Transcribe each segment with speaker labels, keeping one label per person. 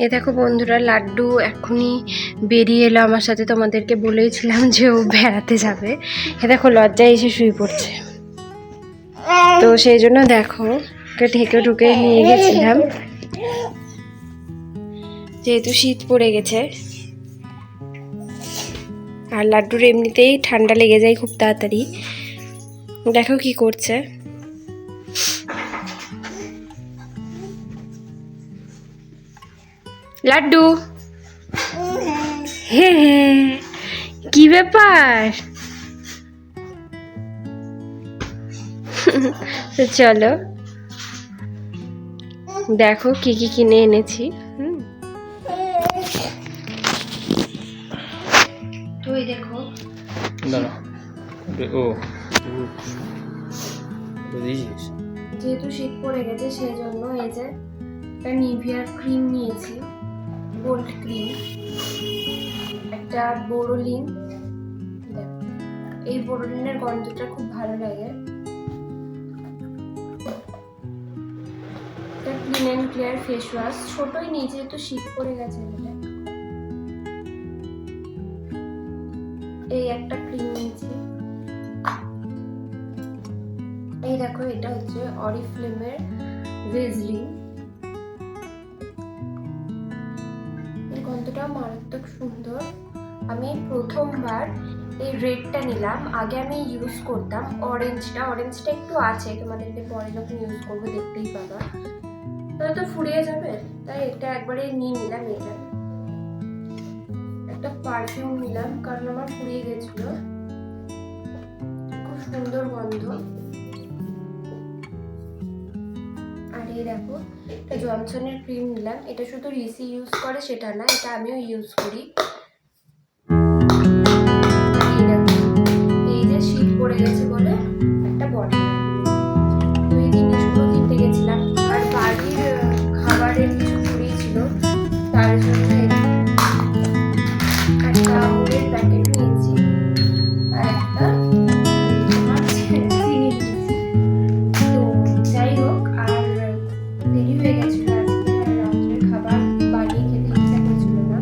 Speaker 1: এ দেখো বন্ধুরা, লাড্ডু এখনই বেরিয়ে এলো আমার সাথে। তোমাদেরকে বলেইছিলাম যে ও বেড়াতে যাবে। এ দেখো লজ্জায় এসে শুয়ে পড়ছে। তো সেই জন্য দেখো ওকে ঢেকে ঢুকে নিয়ে গেছিলাম, যেহেতু শীত পড়ে গেছে। আর লাড্ডুর এমনিতেই ঠান্ডা লেগে যায় খুব তাড়াতাড়ি। দেখো কি করছে। লাড্ডু, হ্যাঁ, কি ব্যাপার? তো চলো দেখো কি কি কিনে এনেছি। তো এই দেখো, যেহেতু শীত পড়ে গেছে সেই জন্য এই যে একটা নিভিয়ার ক্রিম নিয়েছি, গোল্ড ক্রিম। একটা বোরোলিন, এই বোরোলিনের গন্ধটা খুব ভালো লাগে। একটা clean and clear face wash, ছোটই নিয়ে যেহেতু শীত পড়ে গেছে। এই একটা ক্রিম নিয়েছি। এই দেখো, এটা হচ্ছে অরিফ্লেমের ভেজলিন। এই গন্ধটা মারাত্মক সুন্দর। আমি প্রথমবার এই রেডটা নিলাম, আগে আমি ইউজ করতাম অরেঞ্জটা একটু আছে, তোমাদেরকে পরে যখন ইউজ করবো দেখতেই পাবা, তাহলে তো ফুরিয়ে যাবে। তাই এটা একবারে নিয়ে নিলাম। এটা একটা পারফিউম নিলাম কারণ আমার ফুরিয়ে গেছিল। খুব সুন্দর গন্ধ। আর এই দেখো, এটা জনসনের ক্রিম নিলাম। এটা শুধু রিসি ইউজ করে সেটা না, এটা আমিও ইউজ করি। এই যে শীত পড়ে গেছে বলে একটা বটল, তো এই জিনিসগুলো কিনতে গেছিলাম। আর বাড়ির খাবারের কিছু ফুরিয়েছিল, তার জন্য একটা আমুলের প্যাকেট নিয়েছি আর একটা চিনি নিয়েছি। তো যাই হোক, আর দেরি হয়ে গেছিল আজকে, আর রাত্রে খাবার বানিয়ে খেতে ইচ্ছা করছিল না,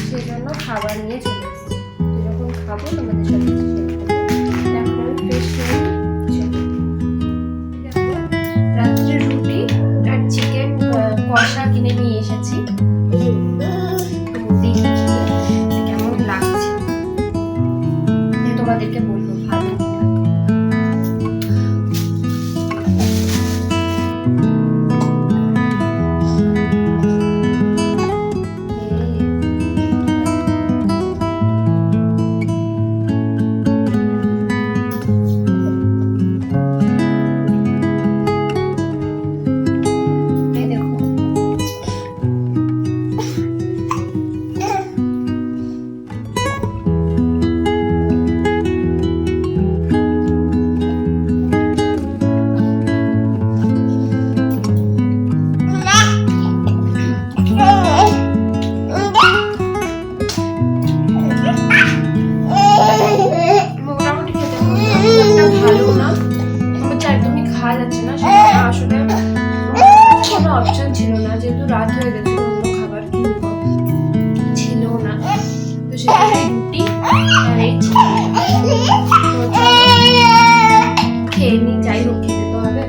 Speaker 1: সেই জন্য খাবার নিয়ে চলে এসেছি। তো যখন খাবো তোমাদের সাথে শেয়ার করবো। এখন আমি ফ্রেশ হয়ে দেখো, রাত্রে রুটি আর চিকেন কষা কিনে নিয়ে এসেছি। কেমন লাগছে তোমাদেরকে বলবো, ভালো। ভালো না, একদমই খাওয়া যাচ্ছে না। সেটা আসলে কোনো অপশন ছিল না, যেহেতু রাত হয়ে গেছে, অন্য খাবার কিনবো ছিল না। তো সেখানে রুটি আর এই চিকেন খেয়ে নি। যাই হোক, খেতে তো হবে।